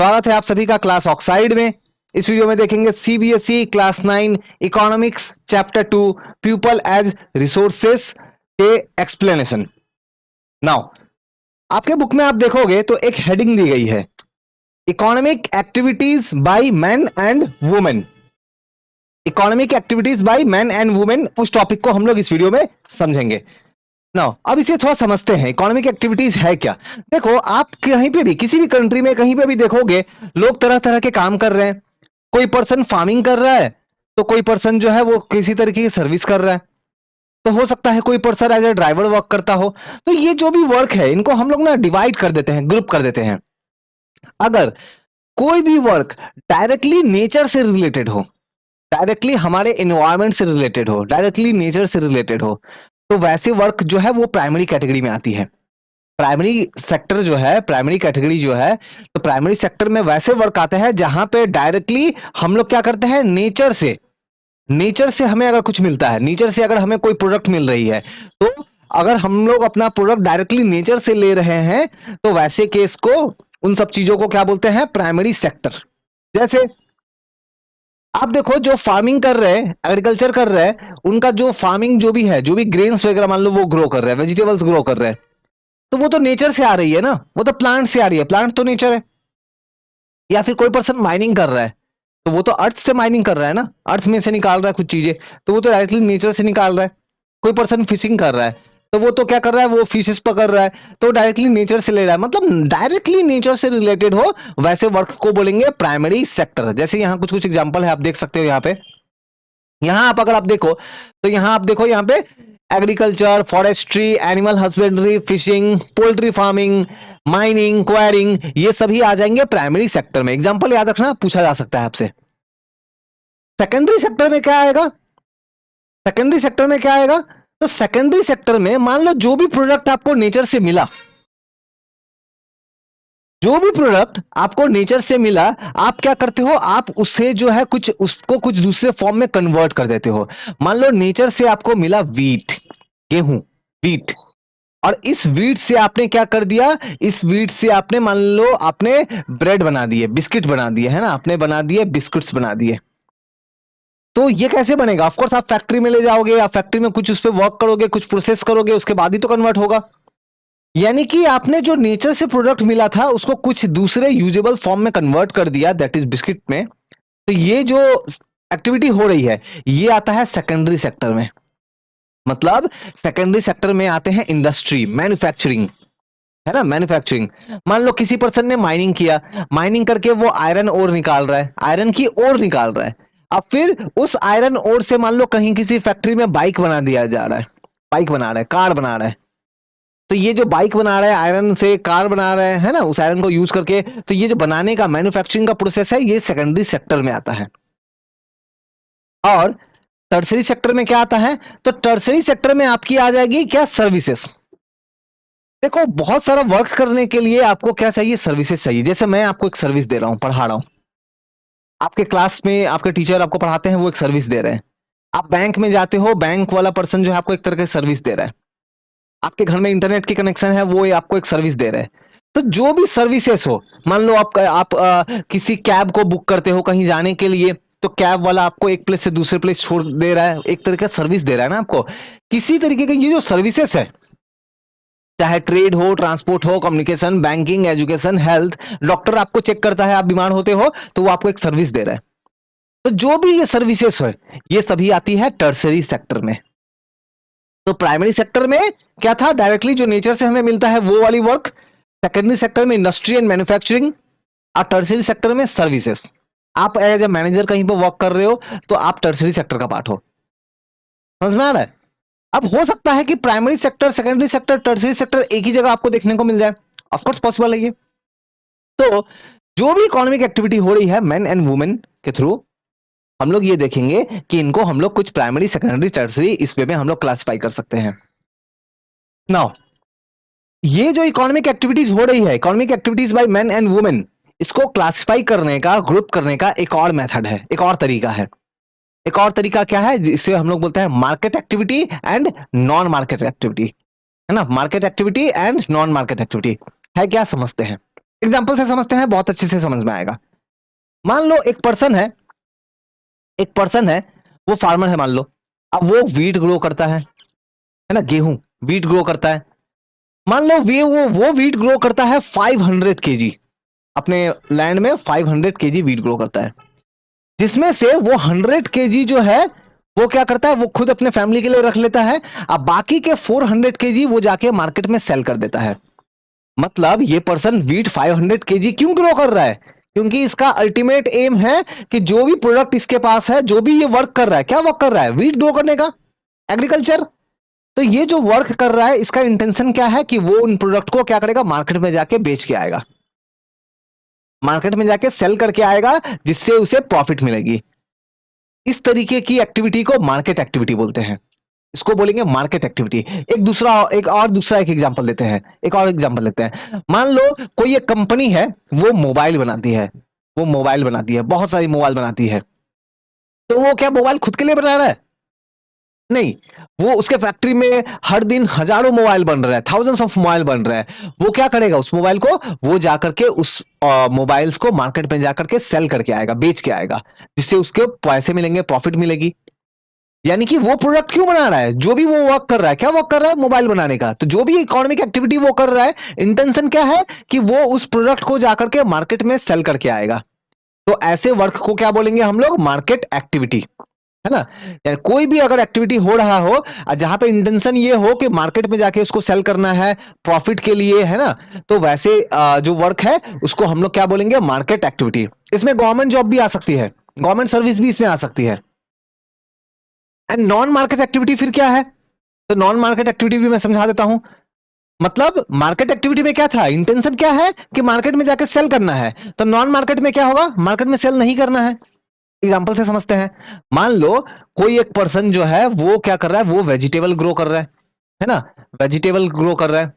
स्वागत है आप सभी का क्लास ऑक्साइड में। इस वीडियो में देखेंगे CBSE class 9 economics chapter 2 people as resources के एक्सप्लेनेशन। नाउ आपके बुक में आप देखोगे तो एक हेडिंग दी गई है, economic activities by man and women. Economic activities by man and women, उस टॉपिक को हम लोग इस वीडियो में समझेंगे। नाउ अब इसे थोड़ा समझते हैं, इकोनॉमिक एक्टिविटीज है क्या। देखो, आप कहीं पे भी किसी भी कंट्री में कहीं पे भी देखोगे, लोग तरह तरह के काम कर रहे हैं। कोई पर्सन फार्मिंग कर रहा है, तो कोई पर्सन जो है वो किसी तरीके की सर्विस कर रहा है, तो हो सकता है कोई person as a driver work करता हो। तो ये जो भी वर्क है, इनको हम लोग ना डिवाइड कर देते हैं, ग्रुप कर देते हैं। अगर कोई भी वर्क डायरेक्टली नेचर से रिलेटेड हो, डायरेक्टली हमारे एनवायरमेंट से रिलेटेड हो, डायरेक्टली नेचर से रिलेटेड हो, तो वैसे वर्क जो है वो प्राइमरी कैटेगरी में आती है। प्राइमरी सेक्टर जो है, प्राइमरी कैटेगरी जो है, तो प्राइमरी सेक्टर में वैसे वर्क आते हैं जहां पे डायरेक्टली हम लोग क्या करते हैं, नेचर से हमें अगर कुछ मिलता है, नेचर से अगर हमें कोई प्रोडक्ट मिल रही है, तो अगर हम लोग अपना प्रोडक्ट डायरेक्टली नेचर से ले रहे हैं, तो वैसे केस को, उन सब चीजों को क्या बोलते हैं, प्राइमरी सेक्टर। जैसे आप देखो, जो फार्मिंग कर रहे हैं, एग्रीकल्चर कर रहे हैं, उनका जो फार्मिंग जो भी है, जो भी ग्रेन्स वगैरह मान लो वो ग्रो कर रहे हैं, वेजिटेबल्स ग्रो कर रहे हैं, तो वो तो नेचर से आ रही है ना, वो तो प्लांट से आ रही है, प्लांट तो नेचर है। या फिर कोई पर्सन माइनिंग कर रहा है, तो वो तो अर्थ से माइनिंग कर रहा है ना, अर्थ में से निकाल रहा है कुछ चीजें, तो वो तो डायरेक्टली नेचर से निकाल रहा है। कोई पर्सन फिशिंग कर रहा है, तो वो तो क्या कर रहा है, वो फिशेस पकड़ रहा है, तो डायरेक्टली नेचर से ले रहा है, मतलब डायरेक्टली नेचर से रिलेटेड हो, वैसे वर्क को बोलेंगे प्राइमरी सेक्टर। जैसे यहाँ कुछ कुछ एग्जांपल है, आप देख सकते हो। यहाँ पे, यहाँ आप अगर आप देखो, तो यहाँ आप देखो, यहाँ पे agriculture, forestry, animal husbandry, fishing, poultry farming, mining, enquiring, ये सभी आ जाएंगे प्राइमरी सेक्टर में। एग्जांपल याद रखना, पूछा जा सकता है आपसे। सेकेंडरी सेक्टर में क्या आएगा, सेकेंडरी सेक्टर में क्या आएगा, तो सेकेंडरी सेक्टर में मान लो जो भी प्रोडक्ट आपको नेचर से मिला, जो भी प्रोडक्ट आपको नेचर से मिला, आप क्या करते हो, आप उससे जो है कुछ, उसको कुछ दूसरे फॉर्म में कन्वर्ट कर देते हो। मान लो नेचर से आपको मिला वीट, गेहूं, वीट, और इस वीट से आपने क्या कर दिया, इस वीट से आपने मान लो आपने ब्रेड बना दिए, बिस्किट बना दिए, है ना, आपने बना दिए, बिस्कुट्स बना दिए। तो ये कैसे बनेगा, ऑफ कोर्स आप फैक्ट्री में ले जाओगे, आप फैक्ट्री में कुछ उस पर वर्क करोगे, कुछ प्रोसेस करोगे, उसके बाद ही तो कन्वर्ट होगा। यानी कि आपने जो नेचर से प्रोडक्ट मिला था उसको कुछ दूसरे यूजेबल फॉर्म में कन्वर्ट कर दिया, दैट इज बिस्किट में। तो ये जो एक्टिविटी हो रही है, ये आता है सेकेंडरी सेक्टर में। मतलब सेकेंडरी सेक्टर में आते हैं इंडस्ट्री, मैन्युफैक्चरिंग, है ना, मैन्युफैक्चरिंग। मान लो किसी पर्सन ने माइनिंग किया, माइनिंग करके वो आयरन ओर निकाल रहा है, आयरन की ओर निकाल रहा है। अब फिर उस आयरन ओर से मान लो कहीं किसी फैक्ट्री में बाइक बना दिया जा रहा है, बाइक बना रहा है, कार बना रहा है। तो ये जो बाइक बना रहा है, आयरन से कार बना रहे हैं, है ना, उस आयरन को यूज करके, तो ये जो बनाने का मैन्युफैक्चरिंग का प्रोसेस है, ये सेकेंडरी सेक्टर में आता है। और टर्सरी सेक्टर में क्या आता है, तो टर्सरी सेक्टर में आपकी आ जाएगी क्या, सर्विसेज। देखो, बहुत सारा वर्क करने के लिए आपको क्या चाहिए, सर्विसेज चाहिए। जैसे मैं आपको एक सर्विस दे रहा हूं, पढ़ा रहा हूं, आपके क्लास में आपके टीचर आपको पढ़ाते हैं, वो एक सर्विस दे रहे हैं। आप बैंक में जाते हो, बैंक वाला पर्सन जो है आपको एक तरह की सर्विस दे रहा है। आपके घर में इंटरनेट की कनेक्शन है, वो आपको एक सर्विस दे रहे हैं। तो जो भी सर्विसेज हो, मान लो आप किसी कैब को बुक करते हो कहीं जाने के लिए, तो कैब वाला आपको एक प्लेस से दूसरे प्लेस छोड़ दे रहा है, एक तरह का सर्विस दे रहा है ना आपको। किसी तरीके की ये जो सर्विसेज है, चाहे ट्रेड हो, ट्रांसपोर्ट हो, communication, banking, education, health, doctor आपको चेक करता है, आप बीमार होते हो तो वो आपको एक सर्विस दे रहा है। तो जो भी ये सर्विसेज है, ये सभी आती है टर्सरी सेक्टर में। तो प्राइमरी सेक्टर में क्या था, डायरेक्टली जो नेचर से हमें मिलता है वो वाली वर्क। सेकेंडरी सेक्टर में इंडस्ट्री एंड मैन्युफैक्चरिंग, और टर्सरी सेक्टर में सर्विसेज। आप एज ए मैनेजर कहीं पर वर्क कर रहे हो, तो आप टर्सरी सेक्टर का पार्ट हो। समझ में आ रहा है। अब हो सकता है कि primary sector, secondary sector, tertiary sector एक ही जगह आपको देखने को मिल जाए, ऑफ कोर्स पॉसिबल है ये। तो जो भी इकोनॉमिक एक्टिविटी हो रही है मैन एंड वुमेन के थ्रू, हम लोग ये देखेंगे कि इनको हम लोग कुछ प्राइमरी, सेकेंडरी, टर्सरी, इस वे में हम लोग क्लासिफाई कर सकते हैं। नाउ ये जो इकोनॉमिक एक्टिविटीज हो रही है, economic activities by man and women, इसको क्लासिफाई करने का, ग्रुप करने का एक और मेथड है, एक और तरीका है। एक और तरीका क्या है, जिसे हम लोग बोलते हैं market activity and non market activity, है ना, market activity and non market activity है क्या, समझते हैं। एग्जाम्पल से समझते हैं, बहुत अच्छे से समझ में आएगा। मान लो एक पर्सन है, वो फार्मर है मान लो। अब वो वीट ग्रो करता है ना, गेहूं, वीट ग्रो करता है। मान लो वो वीट ग्रो करता है 500 केजी, अपने लैंड में 500 केजी वीट ग्रो करता है, जिसमें से वो 100 केजी जो है वो क्या करता है, वो खुद अपने फैमिली के लिए रख लेता है। अब बाकी के 400 केजी वो जाके मार्केट में सेल कर देता है। मतलब ये पर्सन वीट 500 केजी क्यों ग्रो कर रहा है? क्योंकि इसका अल्टीमेट एम है कि जो भी प्रोडक्ट इसके पास है, जो भी ये वर्क कर रहा है, क्या वर्क कर रहा है? वीट ग्रो करने का, एग्रीकल्चर। तो ये जो वर्क कर रहा है, इसका इंटेंशन क्या है कि वो उन प्रोडक्ट को क्या करेगा, मार्केट में जाके बेच के आएगा, मार्केट में जाके सेल करके आएगा, जिससे उसे प्रॉफिट मिलेगी। इस तरीके की एक्टिविटी को मार्केट एक्टिविटी बोलते हैं, इसको बोलेंगे मार्केट एक्टिविटी। एक एग्जांपल लेते हैं, एक और एग्जांपल लेते हैं। मान लो कोई एक कंपनी है, वो मोबाइल बनाती है, बहुत सारी मोबाइल बनाती है। तो वो क्या मोबाइल खुद के लिए बना रहा है? नहीं, वो उसके फैक्ट्री में हर दिन हजारों मोबाइल बन रहा है, थाउजेंड्स ऑफ मोबाइल बन रहा है। वो क्या करेगा, उस मोबाइल को वो जाकर के उस मोबाइल्स को मार्केट में जाकर के सेल करके आएगा, बेच के आएगा, जिससे उसके पैसे मिलेंगे, प्रॉफिट मिलेगी। यानी कि वो प्रोडक्ट क्यों बना रहा है, जो भी वो वर्क कर रहा है, क्या वर्क कर रहा है? मोबाइल बनाने का। तो जो भी इकोनॉमिक एक्टिविटी वो कर रहा है, इंटेंशन क्या है कि वो उस प्रोडक्ट को जाकर के मार्केट में सेल करके आएगा। तो ऐसे वर्क को क्या बोलेंगे हम लोग? मार्केट एक्टिविटी, है ना। यानी कोई भी अगर एक्टिविटी हो रहा हो जहां पे इंटेंशन ये हो कि मार्केट में जाके उसको सेल करना है प्रॉफिट के लिए, है ना, तो वैसे जो वर्क है उसको हम लोग क्या बोलेंगे? Market activity. इसमें गवर्नमेंट जॉब भी आ सकती है, गवर्नमेंट सर्विस भी इसमें आ सकती है। एंड नॉन मार्केट एक्टिविटी फिर क्या है? तो नॉन मार्केट एक्टिविटी भी मैं समझा देता हूं। मतलब मार्केट एक्टिविटी में क्या था, इंटेंशन क्या है कि मार्केट में जाकर सेल करना है। तो नॉन मार्केट में क्या होगा? मार्केट में सेल नहीं करना है। एग्जांपल से समझते हैं। मान लो कोई एक पर्सन जो है वो क्या कर रहा है, वो वेजिटेबल ग्रो कर रहा है ना, वेजिटेबल ग्रो कर रहा है।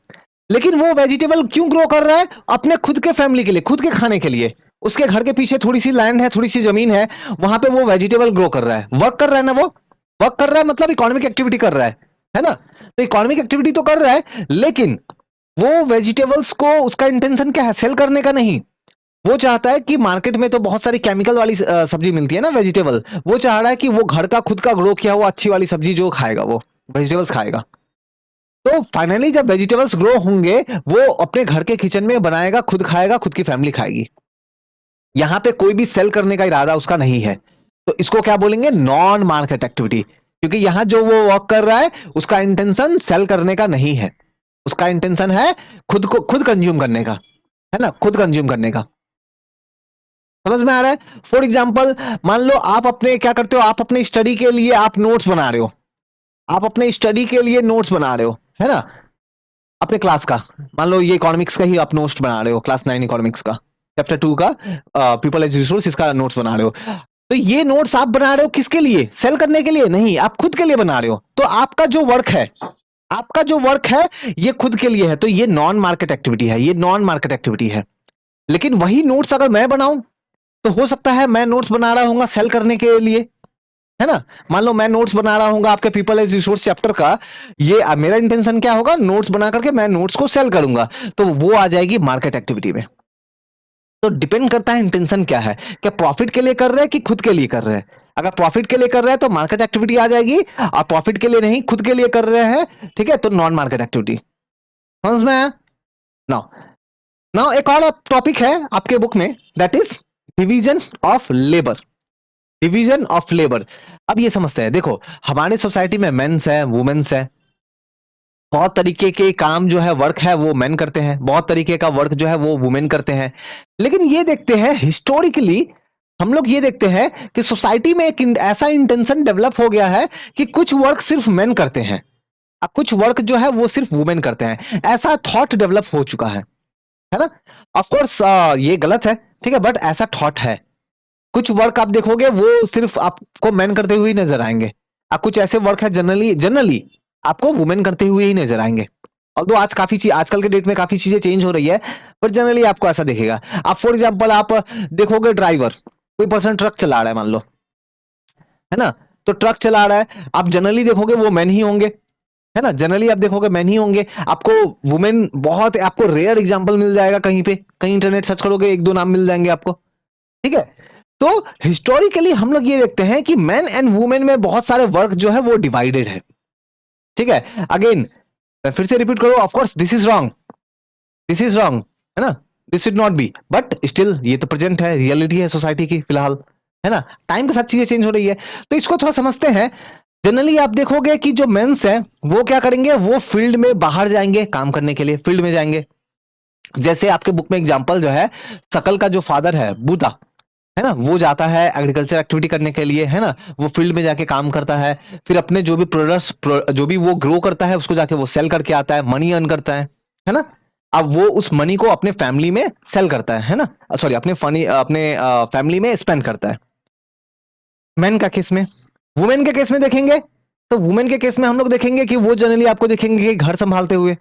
लेकिन वो वेजिटेबल क्यों ग्रो कर रहा है? अपने खुद के फैमिली के लिए, खुद के खाने के लिए। उसके घर के पीछे थोड़ी सी लैंड है, थोड़ी सी जमीन है, वहां पे वो वेजिटेबल ग्रो कर रहा है, वर्क कर रहा है ना, वो वर्क कर रहा है, मतलब इकोनॉमिक एक्टिविटी कर रहा है ना। तो इकोनॉमिक एक्टिविटी तो कर रहा है, लेकिन वो वेजिटेबल्स को, उसका इंटेंशन क्या है? सेल करने का नहीं। वो चाहता है कि मार्केट में तो बहुत सारी केमिकल वाली सब्जी मिलती है ना, वेजिटेबल। वो चाह रहा है कि वो घर का खुद का ग्रो किया हुआ अच्छी वाली सब्जी जो खाएगा, वो वेजिटेबल्स खाएगा। तो फाइनली जब वेजिटेबल्स ग्रो होंगे, वो अपने घर के किचन में बनाएगा, खुद खाएगा, खुद की फैमिली खाएगी। यहां पे कोई भी सेल करने का इरादा उसका नहीं है। तो इसको क्या बोलेंगे? Non market activity. क्योंकि यहां जो वो वर्क कर रहा है, उसका इंटेंशन सेल करने का नहीं है, उसका इंटेंशन है खुद कंज्यूम करने का, है ना, खुद कंज्यूम करने का। समझ में आ रहा है? फॉर एग्जाम्पल, मान लो आप अपने क्या करते हो, आप अपने स्टडी के लिए आप नोट्स बना रहे हो, आप अपने स्टडी के लिए नोट्स बना रहे हो, है ना, अपने क्लास का। मान लो ये इकोनॉमिक्स का ही आप नोट्स बना रहे हो, क्लास 9 इकोनॉमिक्स का, चैप्टर 2 का पीपल एज रिसोर्स, इसका नोट्स बना रहे हो। तो ये नोट्स आप बना रहे हो किसके लिए? सेल करने के लिए नहीं, आप खुद के लिए बना रहे हो। तो आपका जो वर्क है, आपका जो वर्क है, ये खुद के लिए है। तो ये नॉन मार्केट एक्टिविटी है, ये नॉन मार्केट एक्टिविटी है। लेकिन वही नोट्स अगर मैं बनाऊं, तो हो सकता है मैं नोट्स बना रहा हूँ सेल करने के लिए, है ना। मान लो मैं नोट्स बना रहा हूँ आपके पीपल एज रिसोर्स चैप्टर का, ये मेरा इंटेंशन क्या होगा? नोट्स बना करके मैं नोट्स को सेल करूंगा, तो वो आ जाएगी मार्केट एक्टिविटी में। तो डिपेंड करता है इंटेंशन क्या है, क्या प्रॉफिट के लिए कर रहे हैं कि खुद के लिए कर रहे हैं। अगर प्रॉफिट के लिए कर रहे हैं तो मार्केट एक्टिविटी आ जाएगी, और प्रॉफिट के लिए नहीं, खुद के लिए कर रहे हैं, ठीक है, तो नॉन मार्केट एक्टिविटी। समझ में आया? नाउ, एक और टॉपिक है आपके बुक में, that is division of labour. Division of labour. अब ये समझते हैं, देखो हमारे सोसाइटी में मेंस है, वुमेन्स है। बहुत तरीके के काम जो है, वर्क है, वो मेन करते हैं, बहुत तरीके का वर्क जो है वो वुमेन करते हैं। लेकिन ये देखते हैं हिस्टोरिकली, हम लोग ये देखते हैं कि सोसाइटी में एक ऐसा इंटेंशन डेवलप हो गया है कि कुछ वर्क सिर्फ मेन करते हैं, अब कुछ वर्क जो है वो सिर्फ वुमेन करते हैं। ऐसा थॉट डेवलप हो चुका है ना। ऑफ कोर्स ये गलत है, ठीक है, बट ऐसा थॉट है। कुछ वर्क आप देखोगे वो सिर्फ आपको मैन करते हुए ही नजर आएंगे, और कुछ ऐसे वर्क है जनरली जनरली आपको वुमेन करते हुए ही नजर आएंगे। और तो आज काफी चीज, आजकल के डेट में काफी चीजें चेंज हो रही है, पर जनरली आपको ऐसा दिखेगा। आप फॉर एग्जांपल आप देखोगे ड्राइवर, कोई पर्सन ट्रक चला रहा है मान लो, है ना, तो ट्रक चला रहा है, आप जनरली देखोगे वो मैन ही होंगे, है ना। जनरली आप देखोगे मैन ही होंगे, आपको वुमेन बहुत, आपको रेयर एग्जांपल मिल जाएगा कहीं पे, कहीं इंटरनेट सर्च करोगे एक दो नाम मिल जाएंगे आपको, ठीक है। तो हिस्टोरिकली हम लोग ये देखते हैं कि मैन एंड वुमेन में बहुत सारे वर्क जो है वो डिवाइडेड है, ठीक है। अगेन मैं फिर से रिपीट करूं, of course this is wrong, this is wrong, है ना, this should not be, but still ये तो प्रेजेंट है, रियलिटी है सोसाइटी की फिलहाल, है ना। टाइम के साथ चीजें चेंज हो रही है, तो इसको थोड़ा समझते हैं। जनरली आप देखोगे कि जो मेंस है वो क्या करेंगे, वो फील्ड में बाहर जाएंगे काम करने के लिए, फील्ड में जाएंगे। जैसे आपके बुक में एग्जांपल जो है, सकल का जो फादर है बूता, है ना, वो जाता है एग्रीकल्चर एक्टिविटी करने के लिए, है ना, वो फील्ड में जाके काम करता है, फिर अपने जो भी प्रोडक्ट्स जो भी वो ग्रो करता है उसको जाके वो सेल करके आता है, मनी अर्न करता है ना। अब वो उस मनी को अपने फैमिली में सेल करता है ना, सॉरी अपने फनी अपने फैमिली में स्पेंड करता है। मैन का केस में, वुमेन के केस में देखेंगे, तो वुमेन के केस में हम लोग देखेंगे कि वो जनरली आपको देखेंगे कि घर संभालते हुए,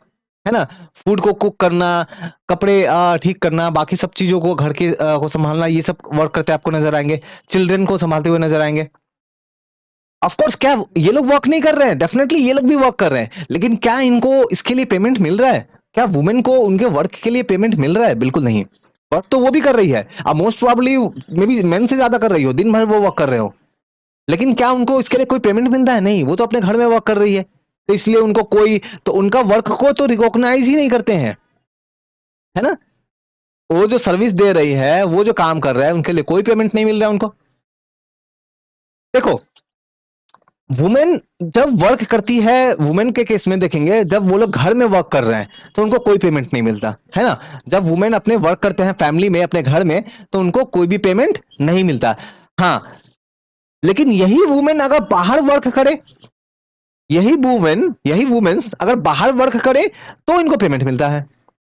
है ना, फूड को कुक करना, कपड़े ठीक करना, बाकी सब चीजों को घर के को संभालना, ये सब वर्क करते आपको नजर आएंगे। चिल्ड्रन को संभालते हुए नजर आएंगे। ऑफ कोर्स क्या ये लोग वर्क नहीं कर रहे हैं, डेफिनेटली ये लोग भी वर्क कर रहे हैं, लेकिन क्या इनको इसके लिए पेमेंट मिल रहा है? क्या वुमेन को उनके वर्क के लिए पेमेंट मिल रहा है? बिल्कुल नहीं। वर्क तो वो भी कर रही है, अब most probably may be main से ज्यादा कर रही हो, दिन भर वो वर्क कर रहे हो, लेकिन क्या उनको इसके लिए कोई पेमेंट मिलता है? नहीं, वो तो अपने घर में वर्क कर रही है, तो इसलिए उनको कोई, तो उनका वर्क को तो रिकॉग्नाइज ही नहीं करते हैं, है ना। वो जो सर्विस दे रही है, वो जो काम कर रहा है, उनके लिए कोई पेमेंट नहीं मिल रहा है उनको। देखो, वुमेन जब वर्क करती है, वुमेन के केस में देखेंगे जब वो लोग घर में वर्क कर रहे हैं तो उनको कोई पेमेंट नहीं मिलता, है ना। जब वुमेन अपने वर्क करते हैं फैमिली में, अपने घर में, तो उनको कोई भी पेमेंट नहीं मिलता। हाँ, लेकिन यही वुमेन अगर बाहर वर्क करे, यही वुमेन्स अगर बाहर वर्क करे तो इनको पेमेंट मिलता है।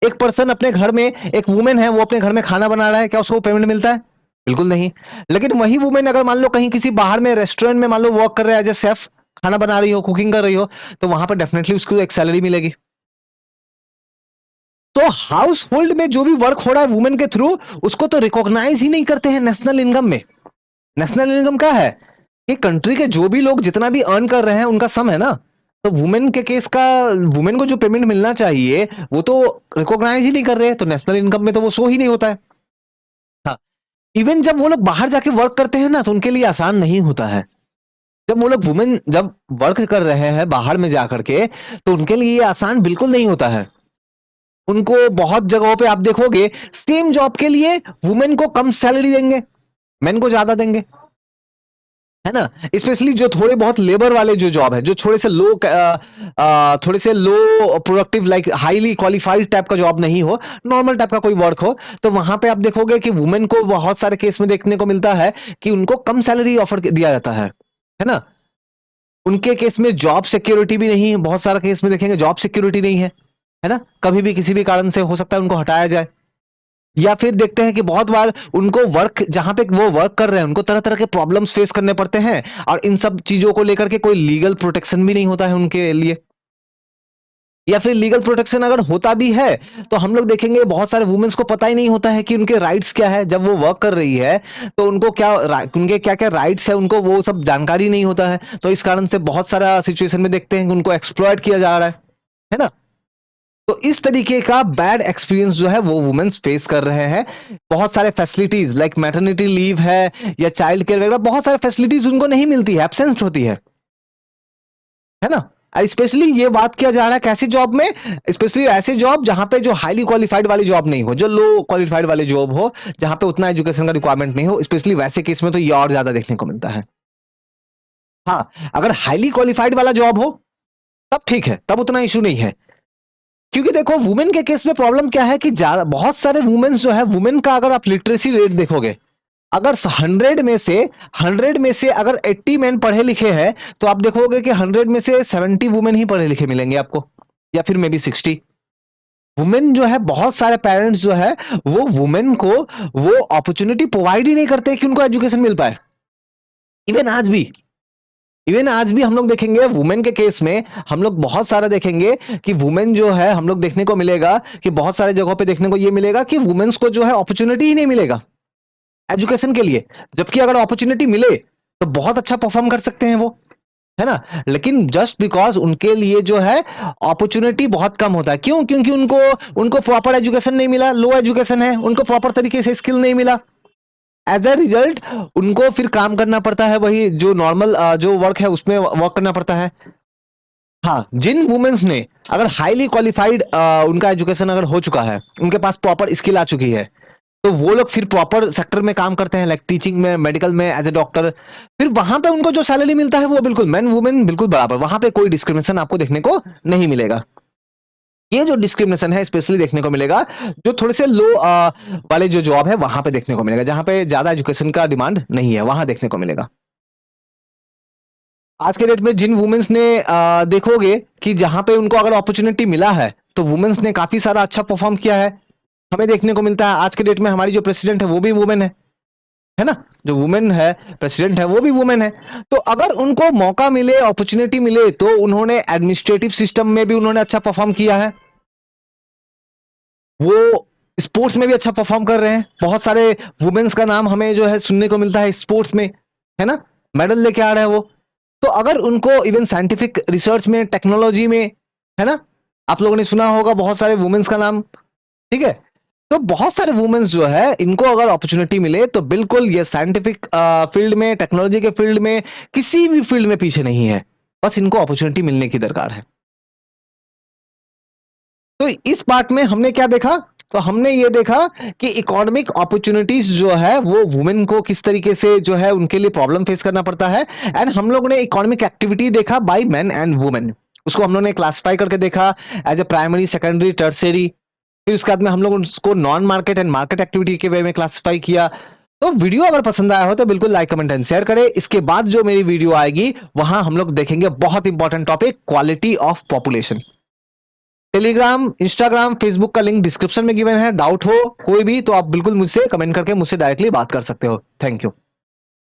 एक पर्सन अपने घर में, एक वुमेन है, वो अपने घर में खाना बना रहा है, क्या उसको पेमेंट मिलता है? बिल्कुल नहीं। लेकिन वही वुमेन अगर मान लो कहीं किसी बाहर में रेस्टोरेंट में मान लो वर्क कर रहा है एज ए शेफ, खाना बना रही हो, कुकिंग कर रही हो, तो वहां पर डेफिनेटली उसको एक सैलरी मिलेगी। तो हाउस होल्ड में जो भी वर्क हो रहा है वुमेन के थ्रू, उसको तो रिकॉग्नाइज ही नहीं करते हैं नेशनल इनकम में। नेशनल इनकम क्या है कि कंट्री के जो भी लोग जितना भी अर्न कर रहे हैं उनका सम है ना। तो वुमेन के केस का, वुमेन को जो पेमेंट मिलना चाहिए वो तो रिकॉग्नाइज ही नहीं कर रहे, तो नेशनल इनकम में तो वो शो ही नहीं होता है। हाँ, इवन जब वो लोग बाहर जाके वर्क करते हैं ना, तो उनके लिए आसान नहीं होता है। जब वो लोग वुमेन जब वर्क कर रहे हैं बाहर में जाकर के, तो उनके लिए ये आसान बिल्कुल नहीं होता है। उनको बहुत जगहों पे आप देखोगे सेम जॉब के लिए वुमेन को कम सैलरी देंगे, मेन को ज्यादा देंगे, है ना। स्पेशली जो थोड़े बहुत लेबर वाले जो जॉब है, जो थोड़े से low productive, like highly qualified type का जॉब नहीं हो, नॉर्मल टाइप का कोई वर्क हो, तो वहां पे आप देखोगे कि वुमेन को बहुत सारे केस में देखने को मिलता है कि उनको कम सैलरी ऑफर दिया जाता है ना। उनके केस में जॉब सिक्योरिटी भी नहीं है, बहुत सारे केस में देखेंगे जॉब सिक्योरिटी नहीं है ना, कभी भी किसी भी कारण से हो सकता है उनको हटाया जाए। या फिर देखते हैं कि बहुत बार उनको वर्क, जहां पे वो वर्क कर रहे हैं, उनको तरह तरह के प्रॉब्लम्स फेस करने पड़ते हैं, और इन सब चीजों को लेकर के कोई लीगल प्रोटेक्शन भी नहीं होता है उनके लिए। या फिर लीगल प्रोटेक्शन अगर होता भी है, तो हम लोग देखेंगे बहुत सारे वुमेन्स को पता ही नहीं होता है कि उनके राइट्स क्या है। जब वो वर्क कर रही है तो उनको क्या, उनके क्या क्या राइट्स है, उनको वो सब जानकारी नहीं होता है, तो इस कारण से बहुत सारा सिचुएशन में देखते हैं कि उनको एक्सप्लॉयट किया जा रहा है ना। तो इस तरीके का बैड एक्सपीरियंस जो है वो वुमेन्स फेस कर रहे हैं। बहुत सारे फैसिलिटीज लाइक मैटरनिटी लीव है या चाइल्ड केयर वगैरह, बहुत सारे फैसिलिटीज उनको नहीं मिलती है, एब्सेंस होती है ना। स्पेशली ये बात किया जा रहा है कैसी जॉब में, स्पेशली ऐसे जॉब जहां पे जो हाईली क्वालिफाइड वाली जॉब नहीं हो, जो लो क्वालिफाइड वाली जॉब हो, जहां पे उतना एजुकेशन का रिक्वायरमेंट नहीं हो, स्पेशली वैसे केस में तो ये और ज्यादा देखने को मिलता है। हाँ, अगर हाईली क्वालिफाइड वाला जॉब हो तब ठीक है, तब उतना इशू नहीं है। क्योंकि देखो वुमेन के केस में प्रॉब्लम क्या है कि बहुत सारे वुमेन्स जो है, वुमेन का अगर आप लिटरेसी रेट देखोगे, अगर 100 में से अगर 80 मैन पढ़े लिखे हैं, तो आप देखोगे कि 100 में से 70 वुमेन ही पढ़े लिखे मिलेंगे आपको, या फिर मे बी 60। वुमेन जो है, बहुत सारे पेरेंट्स जो है वो वुमेन को वो अपॉर्चुनिटी प्रोवाइड ही नहीं करते कि उनको एजुकेशन मिल पाए। इवन आज भी, हम लोग देखेंगे वुमेन के केस में, हम लोग बहुत सारा देखेंगे कि वुमेन जो है, हम लोग देखने को मिलेगा कि बहुत सारे जगहों पे देखने को ये मिलेगा कि वुमेन्स को जो है अपॉर्चुनिटी ही नहीं मिलेगा एजुकेशन के लिए, जबकि अगर अपॉर्चुनिटी मिले तो बहुत अच्छा परफॉर्म कर सकते हैं वो, है ना। लेकिन जस्ट बिकॉज उनके लिए जो है अपॉर्चुनिटी बहुत कम होता है, क्यों? क्योंकि उनको उनको प्रॉपर एजुकेशन नहीं मिला, लो एजुकेशन है, उनको प्रॉपर तरीके से स्किल नहीं मिला। एज अ रिजल्ट उनको फिर काम करना पड़ता है, वही जो नॉर्मल जो वर्क है उसमें वर्क करना पड़ता है। हाँ, जिन वुमेन्स ने अगर हाईली क्वालिफाइड उनका एजुकेशन अगर हो चुका है, उनके पास प्रॉपर स्किल आ चुकी है, तो वो लोग फिर प्रॉपर सेक्टर में काम करते हैं, लाइक टीचिंग में, मेडिकल में, एज ए डॉक्टर। फिर वहां पे उनको जो सैलरी मिलता है वो बिल्कुल मैन वुमेन बिल्कुल बराबर, वहां पे कोई डिस्क्रिमिनेशन आपको देखने को नहीं मिलेगा। ये जो डिस्क्रिमिनेशन है स्पेशली देखने को मिलेगा जो थोड़े से लो वाले जो जॉब है वहां पे देखने को मिलेगा, जहां पे ज्यादा एजुकेशन का डिमांड नहीं है, वहां देखने को मिलेगा। आज के डेट में जिन वुमेन्स ने देखोगे कि जहां पे उनको अगर अपॉर्चुनिटी मिला है तो वुमेन्स ने काफी सारा अच्छा परफॉर्म किया है। हमें देखने को मिलता है आज के डेट में हमारी जो प्रेसिडेंट है वो भी वुमेन है ना। जो वुमेन है प्रेसिडेंट है वो भी वुमेन है। तो अगर उनको मौका मिले, अपॉर्चुनिटी मिले, तो उन्होंने एडमिनिस्ट्रेटिव सिस्टम में भी उन्होंने अच्छा परफॉर्म किया है, वो स्पोर्ट्स में भी अच्छा परफॉर्म कर रहे हैं। बहुत सारे वुमेन्स का नाम हमें जो है सुनने को मिलता है स्पोर्ट्स में, है ना, मेडल लेके आ रहे हैं वो। तो अगर उनको इवन साइंटिफिक रिसर्च में, टेक्नोलॉजी में, है ना, आप लोगों ने सुना होगा बहुत सारे वुमेन्स का नाम, ठीक है। तो बहुत सारे वुमेन्स जो है इनको अगर अपॉर्चुनिटी मिले तो बिल्कुल ये साइंटिफिक फील्ड में, टेक्नोलॉजी के फील्ड में, किसी भी फील्ड में पीछे नहीं है, बस इनको अपॉर्चुनिटी मिलने की दरकार है। तो इस पार्ट में हमने क्या देखा? तो हमने ये देखा कि इकोनॉमिक अपॉर्चुनिटीज जो है वो वुमेन को किस तरीके से जो है उनके लिए प्रॉब्लम फेस करना पड़ता है। एंड हम लोग ने इकोनॉमिक एक्टिविटी देखा बाय मेन एंड वुमेन, उसको हम लोग ने क्लासिफाई करके देखा as a primary, secondary, tertiary. फिर उसके बाद में हम लोग उसको non market and market activity के वे में क्लासिफाई किया। तो वीडियो अगर पसंद आया हो तो बिल्कुल लाइक, कमेंट एंड शेयर करें। इसके बाद जो मेरी वीडियो आएगी वहां हम लोग देखेंगे बहुत important topic, quality of population. Telegram, Instagram, Facebook का लिंक डिस्क्रिप्शन में गिवन है। डाउट हो कोई भी तो आप बिल्कुल मुझसे कमेंट करके मुझसे डायरेक्टली बात कर सकते हो। Thank you.